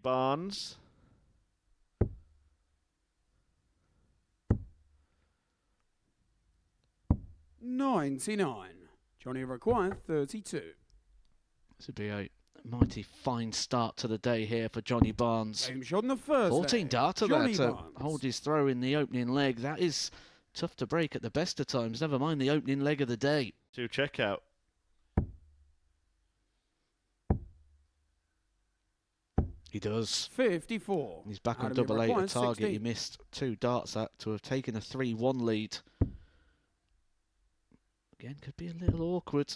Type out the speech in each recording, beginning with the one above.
Barnes. $99. Johnny required 32. This would be a mighty fine start to the day here for Johnny Barnes. Game shot in the first 14 leg. darter Johnny there to Barnes. hold his throw in the opening leg. That is tough to break at the best of times, never mind the opening leg of the day. To check out. He does. 54. He's back on Adam double eight, a required target 16. he missed 2 darts at to have taken a 3-1 lead. Again, could be a little awkward.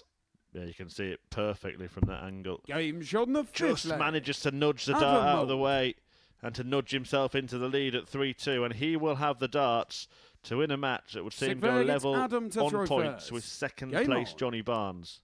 Yeah, you can see it perfectly from that angle. Game shot in the fifth Just leg. manages to nudge the Adam dart out of the Mould. way and to nudge himself into the lead at 3-2, and he will have the darts to win a match that would seem to Sigve level gets Adam to on throw points first. with second Game place on. Johnny Barnes.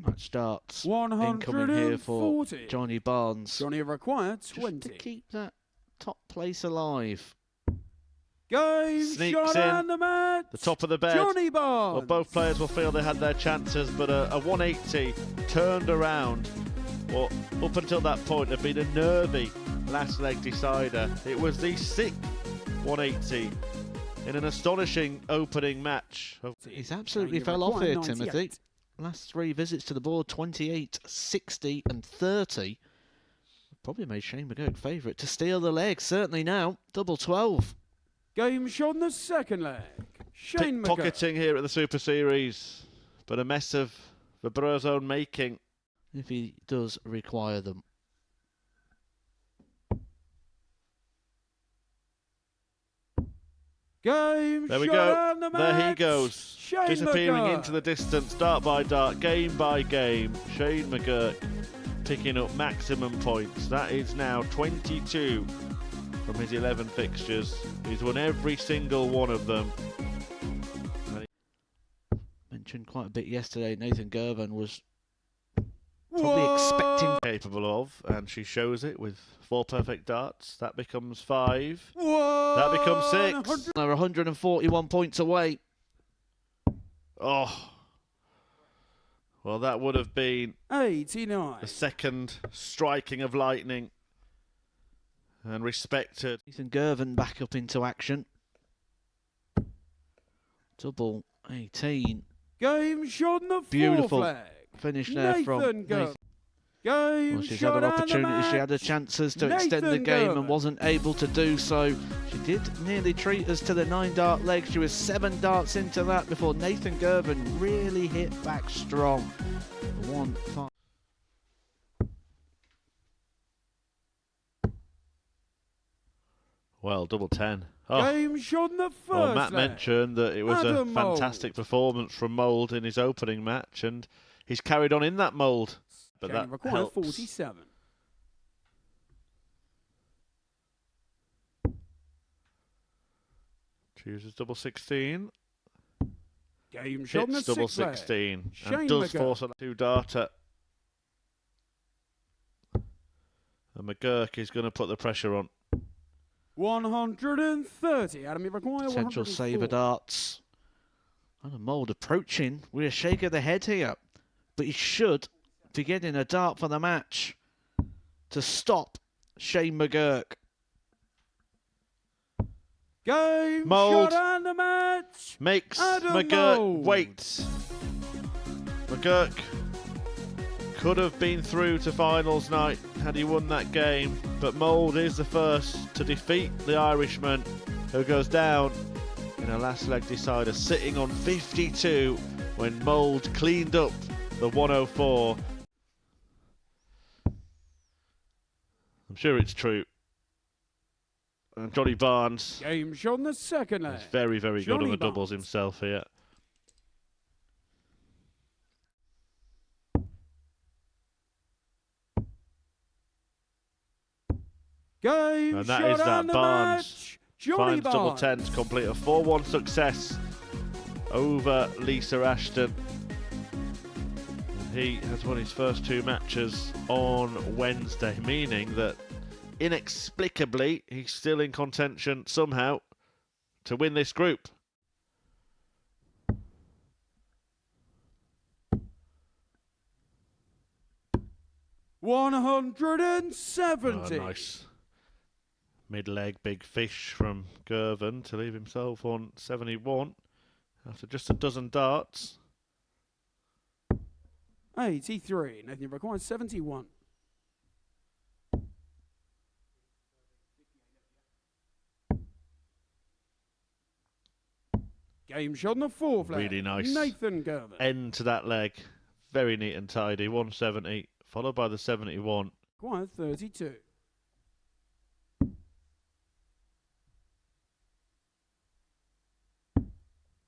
Match starts incoming here for 140. Johnny Barnes. Johnny required Just 20. to keep that top place alive. Game Sneaks shot in and the match. the top of the bed. Johnny Barnes. Well, both players will feel they had their chances, but a 180 turned around what up until that point had been a nervy last leg decider. It was the 6th 180 in an astonishing opening match. He's absolutely Johnny fell off here, required Timothy. 98. Last 3 visits to the board, 28, 60 and 30. Probably made Shane McGuirk favourite to steal the leg, certainly now. Double 12. Game shot in the second leg. Shane McGuirk. Pickpocketing here at the Super Series, but a mess of Verbrugge's own making. If he does require them. Game There we shot go. and the There he match. goes. Shane Disappearing McGuirk. into the distance, dart by dart, game by game. Shane McGuirk picking up maximum points. That is now 22 from his 11 fixtures. He's won every single one of them. Mentioned quite a bit yesterday, Nathan Girvan was probably expecting. Capable of, and she shows it with 4 perfect darts. That becomes 5. That That becomes 6. They're 141 points away. Oh. Well, that would have been 89. the second striking of lightning. And respected. Nathan Girvan back up into action. Double 18. Game shot in the Beautiful fourth leg. Finish there from Nathan Nathan. Girvan. Game Well, she's shot had her and the opportunities, she had her match. chances to extend the Nathan game Girvan. and wasn't able to do so. She did nearly treat us to the 9 dart leg. She was 7 darts into that before Nathan Girvan really hit back strong. 1-5. Well, double 10. Oh. Game shot in the first Well, Matt leg. mentioned that it was Adam a Mould. fantastic performance from Mould in his opening match, and he's carried on in that mould. But Shane that required helps. 47. Chooses double 16. Game shot in the Hits double sixth leg. 16. Shane And does McGuirk. force a 2 darter. And McGuirk is going to put the pressure on. 130. Adam, you require Potential 104. saver darts. And a Mould approaching with a shake of the head here. But he should be getting a dart for the match to stop Shane McGuirk. Game Mould shot and the match. Makes Adam McGuirk Mould. wait. McGuirk could have been through to finals night had he won that game, but Mould is the first to defeat the Irishman, who goes down in a last leg decider, sitting on 52 when Mould cleaned up the 104. I'm sure it's true. And Johnny Barnes Game shot in the second leg. is very, very good on Johnny the doubles Barnes. himself here. Game And that shot is that and the Barnes match. Johnny finds double Barnes. 10 to complete a 4-1 success over Lisa Ashton. And he has won his first 2 matches on Wednesday, meaning that inexplicably he's still in contention somehow to win this group. 170. Oh, nice. Mid-leg big fish from Girvan to leave himself on 71 after just a dozen darts. 83. Nathan requires 71. Game shot on the fourth leg. Really nice. Nathan Girvan. End to that leg. Very neat and tidy. 170, followed by the 71. Requires 32.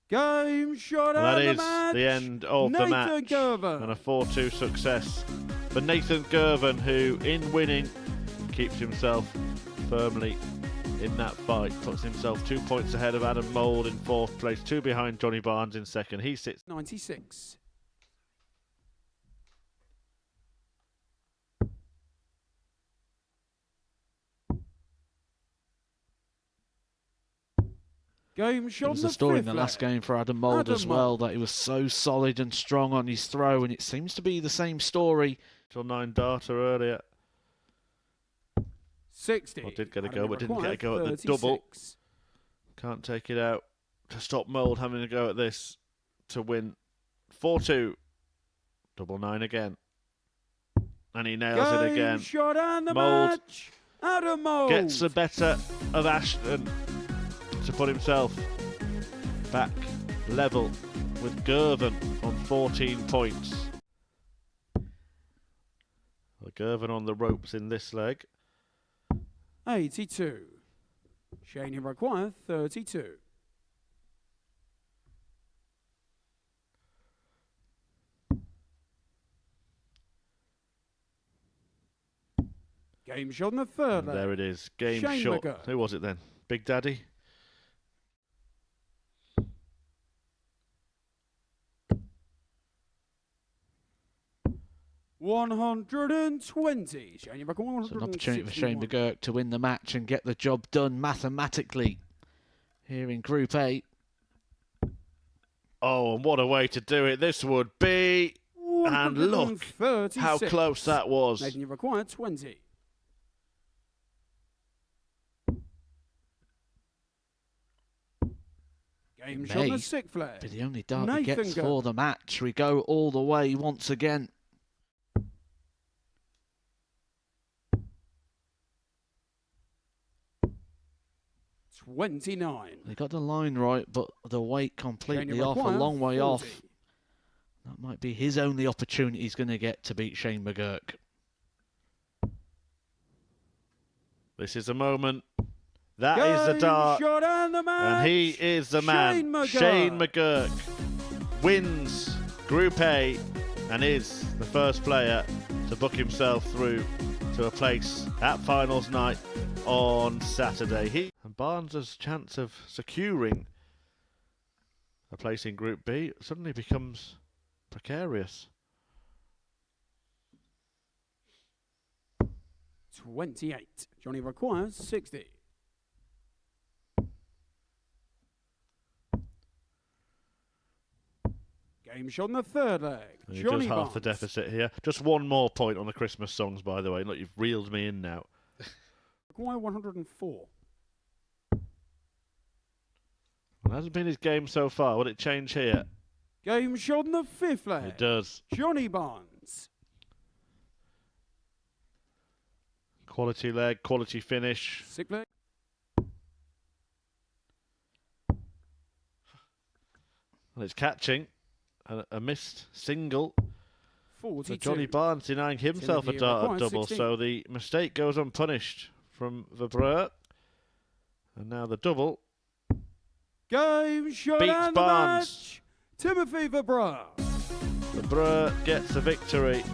Game shot And that and is the match. the end of the match. Nathan Girvan. And a 4-2 success for Nathan Girvan, who, in winning, keeps himself firmly in that fight. Puts himself 2 points ahead of Adam Mould in fourth place, 2 behind Johnny Barnes in second. He sits 96. Game There shot was on a story in fifth the last leg. game for Adam Mould Adam as well, that he was so solid and strong on his throw, and it seems to be the same story. till 9 darter earlier. 60. Well, did get a Adam go, but didn't get a required go at the 36. double. Can't take it out to stop Mould having a go at this to win 4-2. Double 9 again. And he nails it Game again. shot and the Mould match. Adam Mould Gets the better of Ashton to put himself back level with Girvan on 14 points. Well, Girvan on the ropes in this leg. 82. Shaney required 32. Game shot on the third And leg. there it is. Game Shane shot. McGuirk. Who was it then? Big Daddy? $120. Shane required It's an opportunity for Shane 161. McGuirk to win the match and get the job done mathematically here in Group A. Oh, and what a way to do it this would be. And look how 136. close that was. Nathan, you require 20. Game shot on the May sixth flag. be the only dart he Nathan gets Girvan. for the match. We go all the way once again. 29. They got the line right, but the weight completely Shane off, a required long way 40. off. That might be his only opportunity he's going to get to beat Shane McGuirk. This is a moment. That is the Game dart. shot and the match. And he is the Shane man. McGuirk. Shane McGuirk wins Group A and is the first player to book himself through to a place at finals night on Saturday. And Barnes' chance of securing a place in Group B suddenly becomes precarious. 28. Johnny requires 60. Game shot on the third leg. And he Johnny does half the Barnes. deficit here. Just one more point on the Christmas songs, by the way. Look, you've reeled me in now. Require 104. It hasn't been his game so far. Will it change here? Game shot on the fifth leg. It does. Johnny Barnes. Quality leg, quality finish. Sixth leg. And it's catching. A missed single. 42. So Johnny Barnes denying himself a Timothy dart requires double. 16. So the mistake goes unpunished from Verbrugghe. And now the double. Game shot Beats and Barnes. the match. Timothy Verbrugghe. Verbrugghe gets the victory.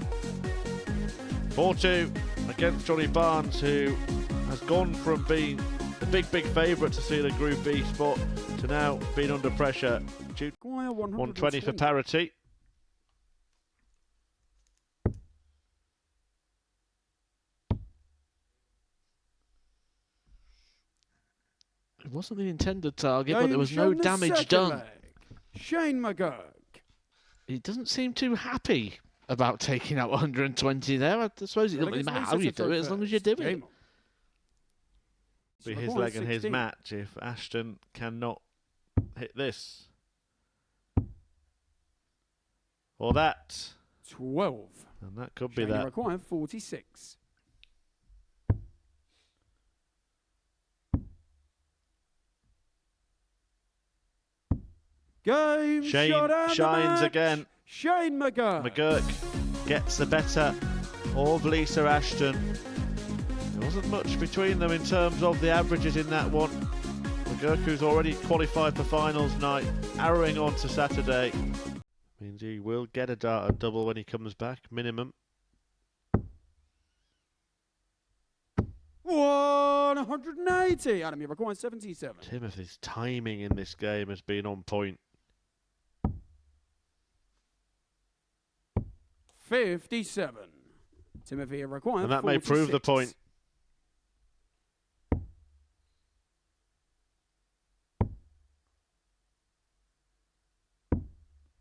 4-2 against Johnny Barnes, who has gone from being the big favourite to seal a Group B spot to now being under pressure. Require 120 for parity. It wasn't the intended target, but Game there was shot no on the damage second done. leg. Shane McGuirk. He doesn't seem too happy about taking out 120 there. I suppose it doesn't really matter how you do it, as long as you do it. Be his leg and his match if Ashton cannot hit this. Or that. 12. And that could be Shane, that. you require 46. Game Shane shot and shines the match. again. Shane McGuirk. McGuirk gets the better of Lisa Ashton. There wasn't much between them in terms of the averages in that one. McGuirk, who's already qualified for finals night, arrowing on to Saturday. Means he will get a double when he comes back, minimum. 180. Adam, you require 77. Timothy's timing in this game has been on point. 57. Timothy requires And that 46. may prove the point.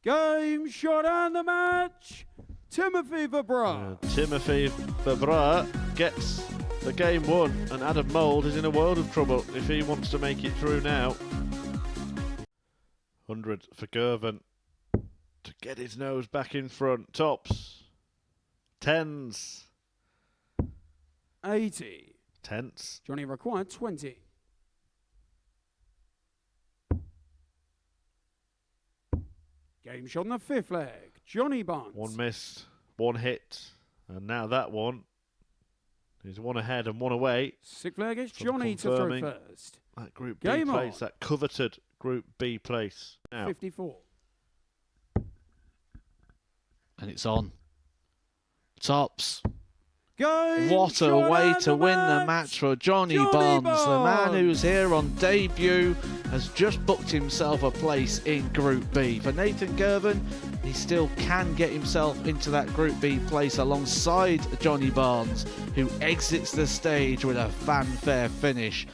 Game shot and the match. Timothy Verbrugghe. Timothy Verbrugghe gets the game won, and Adam Mould is in a world of trouble if he wants to make it through now. 100 for Girvan to get his nose back in front. Tops. Tens. 80. Tenths. Johnny required 20. Game shot on the fifth leg. Johnny Barnes. One missed, one hit, and now that one is one ahead and one away. Sixth leg, it's Johnny to throw first. That Group B Game place, on. that coveted Group B place. Now, 54. And it's on. Tops. Game What a shot way and to win the match for Johnny Barnes. The man who's here on debut has just booked himself a place in Group B. For Nathan Girvan, he still can get himself into that Group B place alongside Johnny Barnes, who exits the stage with a fanfare finish.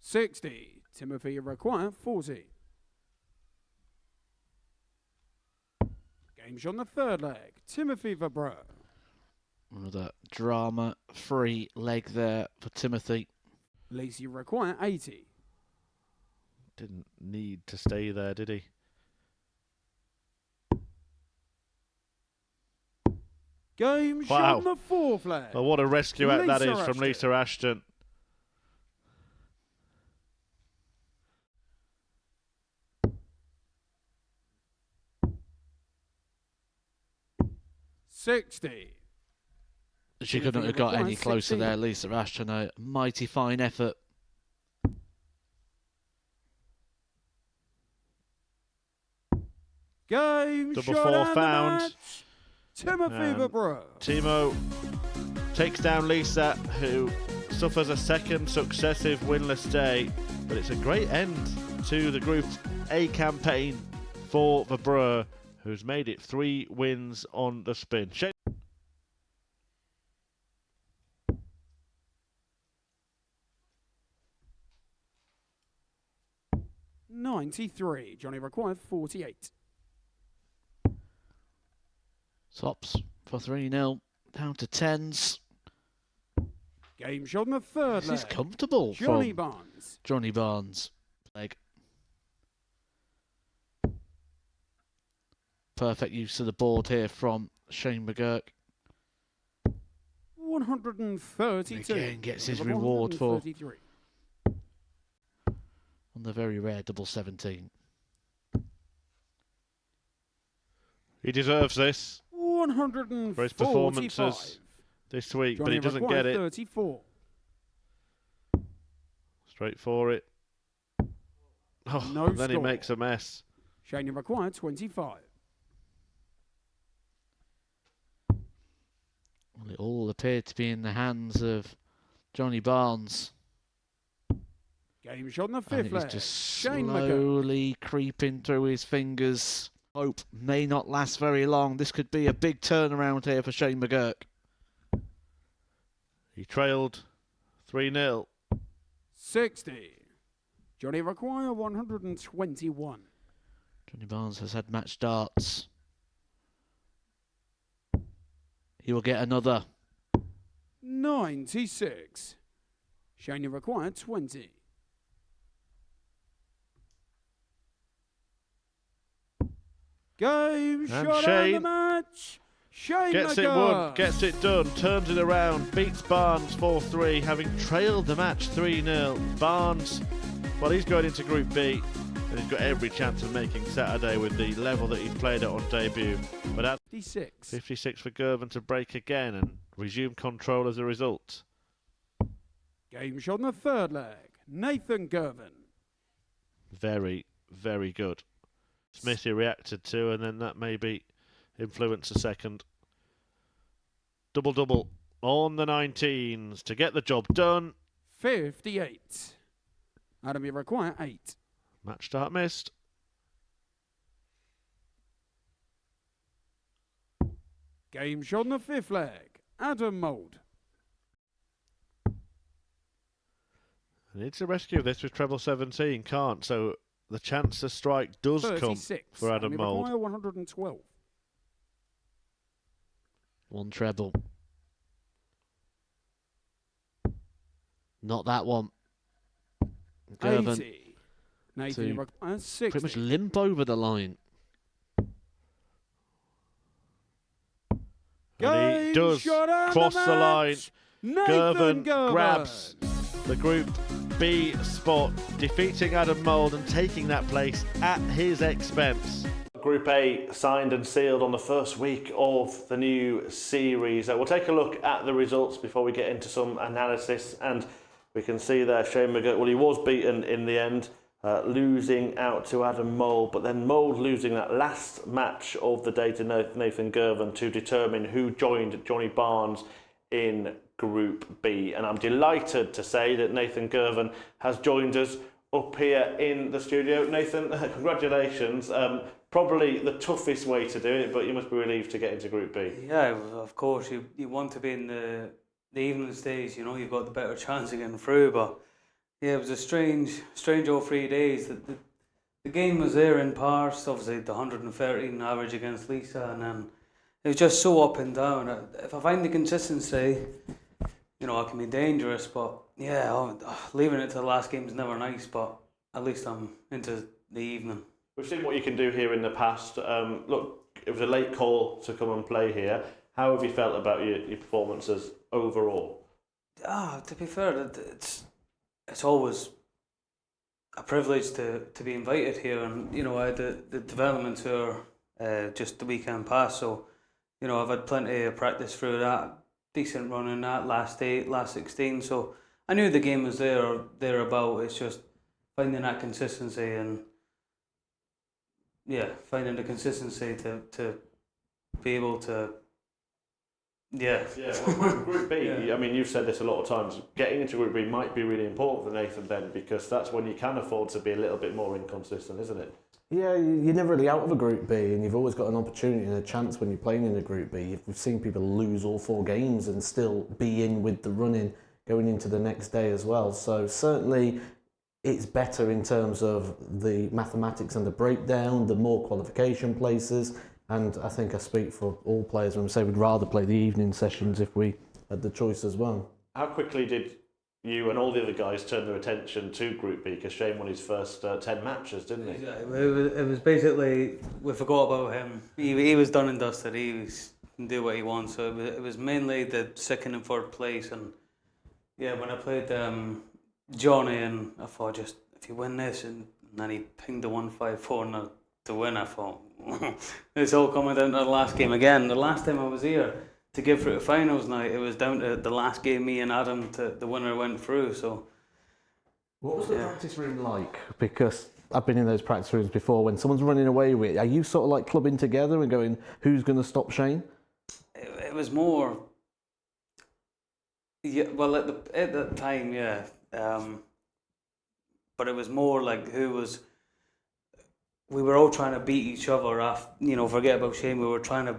$60. Timothy require 40. Game shot on the third leg. Timothy Verbrugghe. Another drama-free leg there for Timothy. Lacey require 80. didn't need to stay there, did he? Game shot Wow. on the fourth leg. Well, what a rescue act that Lisa is from Ashton. Lisa Ashton. $60. She couldn't have got any closer there, Lisa Ashton. A mighty fine effort. Game Double shot four and the found. match. Timothy Verbrugghe. Timo takes down Lisa, who suffers a second successive winless day. But it's a great end to the Group A campaign for Verbrugghe, who's made it 3 wins on the spin. 93. Johnny required 48. Tops for 3-0. Down to 10s. Game shot on the third This leg. is comfortable Johnny from Barnes. Johnny Barnes. Leg. Perfect use of the board here from Shane McGuirk. 132. Again gets his Number reward for 133. on the very rare double 17. He deserves this 145. for his performances this week, but he doesn't get it. 34. Straight for it. Oh, No and then he score. makes a mess. Shane required 25. Well, it all appeared to be in the hands of Johnny Barnes. Game shot on the And fifth it was leg. just Shane McGuirk. slowly creeping through his fingers. Hope may not last very long. This could be a big turnaround here for Shane McGuirk. He trailed 3-0. 60. Johnny require 121. Johnny Barnes has had match darts. He will get another. 96. Shane require 20. Game And shot Shane on the match. Shane gets it McGuirk. won, gets it done, turns it around, beats Barnes 4-3, having trailed the match 3-0. Barnes, well, he's going into Group B, and he's got every chance of making Saturday with the level that he's played at on debut. But at 56. 56 for Girvan to break again and resume control as a result. Game shot on the third leg. Nathan Girvan. Very, very good. Smithy reacted to, and then that maybe influenced the second. Double-double on the 19s to get the job done. 58. Adam, you require 8. Match start missed. Game shot on the fifth leg. Adam Mould. Needs to rescue this with treble 17, can't, so the chance to strike does 36. come for Adam Mould. Require 112. One treble. Not that one. Girvan 80. Nathan requires 60. pretty much limp over the line. And he does cross the line. Girvan grabs the Group B spot, defeating Adam Mould and taking that place at his expense. Group A signed and sealed on the first week of the new series. We'll take a look at the results before we get into some analysis, and we can see there Shane McGuirk, well, he was beaten in the end, losing out to Adam Mould, but then Mould losing that last match of the day to Nathan Girvan to determine who joined Johnny Barnes in Group B. And I'm delighted to say that Nathan Girvan has joined us up here in the studio. Nathan, congratulations. Probably the toughest way to do it, but you must be relieved to get into Group B. Yeah, of course. You want to be in the evening stage, you know, you've got the better chance of getting through. But yeah, it was a strange all 3 days. The game was there in parts, obviously the 113 average against Lisa, and then it was just so up and down. If I find the consistency, you know, I can be dangerous. But yeah, leaving it to the last game is never nice, but at least I'm into the evening. We've seen what you can do here in the past. Look, it was a late call to come and play here. How have you felt about your performances overall? To be fair, it's always a privilege to be invited here, and you know, I had the development tour just the weekend past, so you know, I've had plenty of practice through that, decent run in that last 8, last 16, so I knew the game was there or thereabout. It's just finding that consistency and finding the consistency to be able to well, Group B, I mean, you've said this a lot of times, getting into Group B might be really important for Nathan then, because that's when you can afford to be a little bit more inconsistent, isn't it? Yeah, you're never really out of a Group B, and you've always got an opportunity and a chance when you're playing in a Group B. We've seen people lose all 4 games and still be in with the running going into the next day as well. So certainly it's better in terms of the mathematics and the breakdown, the more qualification places. And I think I speak for all players when we say we'd rather play the evening sessions if we had the choice as well. How quickly did you and all the other guys turn their attention to Group B? Because Shane won his first 10 matches, didn't he? Exactly. It was basically, we forgot about him. He was done and dusted. He can do what he wants. So it was mainly the second and third place. And yeah, when I played Johnny, and I thought, just if you win this, and then he pinged the 154 to win, I thought, it's all coming down to the last game again. The last time I was here to get through the finals night, it was down to the last game, me and Adam, the winner went through. So what was the practice room like? Because I've been in those practice rooms before. When someone's running away with it, are you sort of like clubbing together and going, who's going to stop Shane? It was more, well, at that time, yeah. But it was more like we were all trying to beat each other off, you know, forget about Shane, we were trying to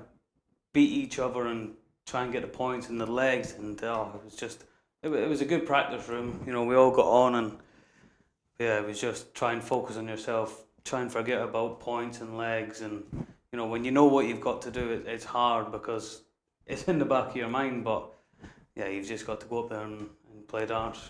beat each other and try and get the points in the legs, and it was a good practice room, you know, we all got on, and yeah, it was just try and focus on yourself, try and forget about points and legs, and you know, when you know what you've got to do, it's hard because it's in the back of your mind, but yeah, you've just got to go up there and play darts.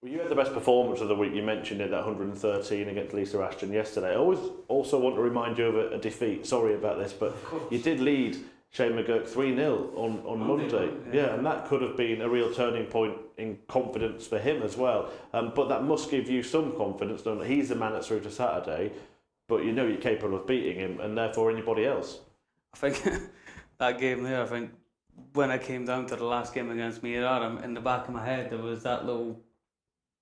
Well, you had the best performance of the week. You mentioned it, that 113 against Lisa Ashton yesterday. I always also want to remind you of a defeat. Sorry about this, but you did lead Shane McGuirk 3-0 on Monday. Yeah, and that could have been a real turning point in confidence for him as well. But that must give you some confidence, knowing that he's the man that's through to Saturday, but you know you're capable of beating him, and therefore anybody else. I think that game there, I think when I came down to the last game against me and Adam, in the back of my head there was that little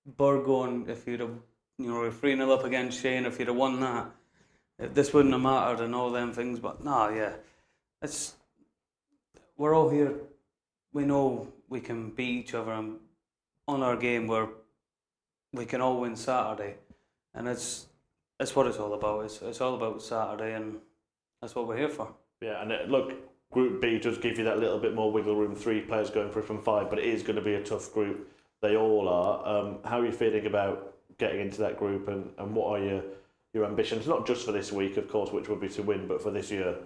bird going, if you'd have, you know, 3-0 up against Shane, if you'd have won that, this wouldn't have mattered and all them things. But no, yeah, we're all here. We know we can beat each other, and on our game we can all win Saturday, and it's what it's all about. It's all about Saturday, and that's what we're here for. Yeah, and look, Group B does give you that little bit more wiggle room. 3 players going through from 5, but it is going to be a tough group. They all are. How are you feeling about getting into that group, and what are your ambitions? Not just for this week, of course, which would be to win, but for this year.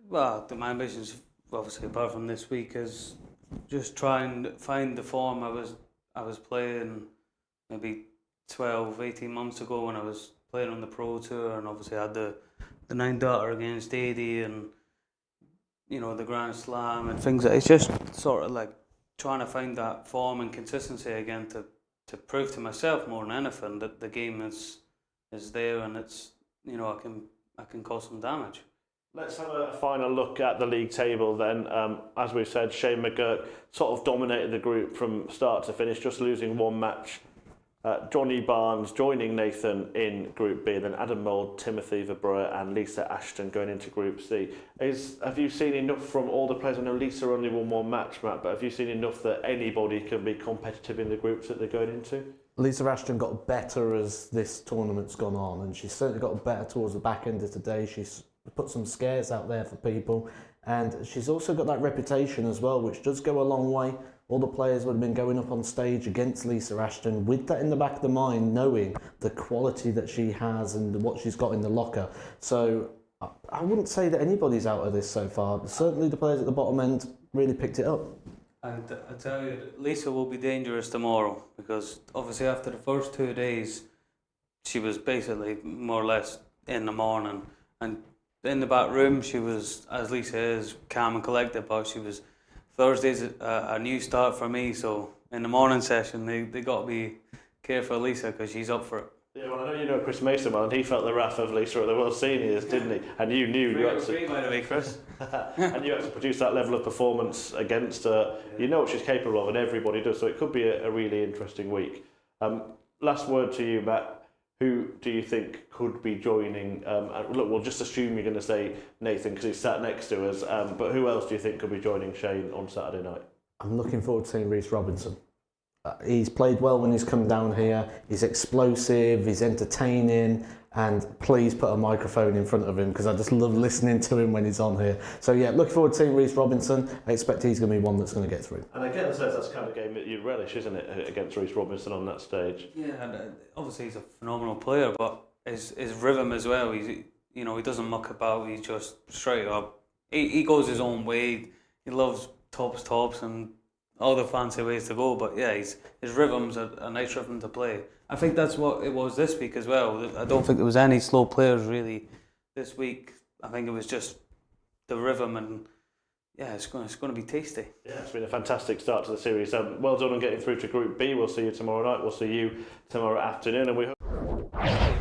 Well, my ambitions, obviously, apart from this week, is just try and find the form I was playing maybe 12, 18 months ago when I was playing on the Pro Tour, and obviously I had the 9-darter against Adie, and you know, the Grand Slam and things. It's just sort of like trying to find that form and consistency again to prove to myself more than anything that the game is there, and it's, you know, I can cause some damage. Let's have a final look at the league table then. As we've said, Shane McGuirk sort of dominated the group from start to finish, just losing 1 match. Johnny Barnes joining Nathan in Group B, then Adam Mould, Timothy Verbrugghe and Lisa Ashton going into Group C. Have you seen enough from all the players? I know Lisa only won 1 match, Matt, but have you seen enough that anybody can be competitive in the groups that they're going into? Lisa Ashton got better as this tournament's gone on, and she's certainly got better towards the back end of today. She's put some scares out there for people, and she's also got that reputation as well, which does go a long way. All the players would have been going up on stage against Lisa Ashton with that in the back of the mind, knowing the quality that she has and what she's got in the locker. So I wouldn't say that anybody's out of this so far. Certainly the players at the bottom end really picked it up. And I tell you, Lisa will be dangerous tomorrow, because obviously after the first 2 days, she was basically more or less in the morning, and in the back room she was, as Lisa is, calm and collected, but she was. Thursday's a new start for me, so in the morning session they got to be careful of Lisa, because she's up for it. Yeah, well, I know you know Chris Mason well, and he felt the wrath of Lisa at the World Seniors, didn't he? And you knew you had to, by the way, Chris. and you had to produce that level of performance against her. You know what she's capable of, and everybody does. So it could be a really interesting week. Last word to you, Matt. Who do you think could be joining? Look, we'll just assume you're going to say Nathan because he's sat next to us. But who else do you think could be joining Shane on Saturday night? I'm looking forward to seeing Rhys Robinson. He's played well when he's come down here. He's explosive, he's entertaining, and please put a microphone in front of him, because I just love listening to him when he's on here. So yeah, looking forward to seeing Rhys Robinson. I expect he's going to be one that's going to get through. And again, that's the kind of game that you'd relish, isn't it, against Rhys Robinson on that stage? Yeah, and obviously he's a phenomenal player, but his rhythm as well. He doesn't muck about. He's just straight up. He goes his own way. He loves tops, and all the fancy ways to go, but yeah, his rhythm's a nice rhythm to play. I think that's what it was this week as well. I don't think there was any slow players really this week. I think it was just the rhythm, and yeah, it's going to be tasty. Yeah, it's been a fantastic start to the series. Well done on getting through to Group B. We'll see you tomorrow night. We'll see you tomorrow afternoon, and we hope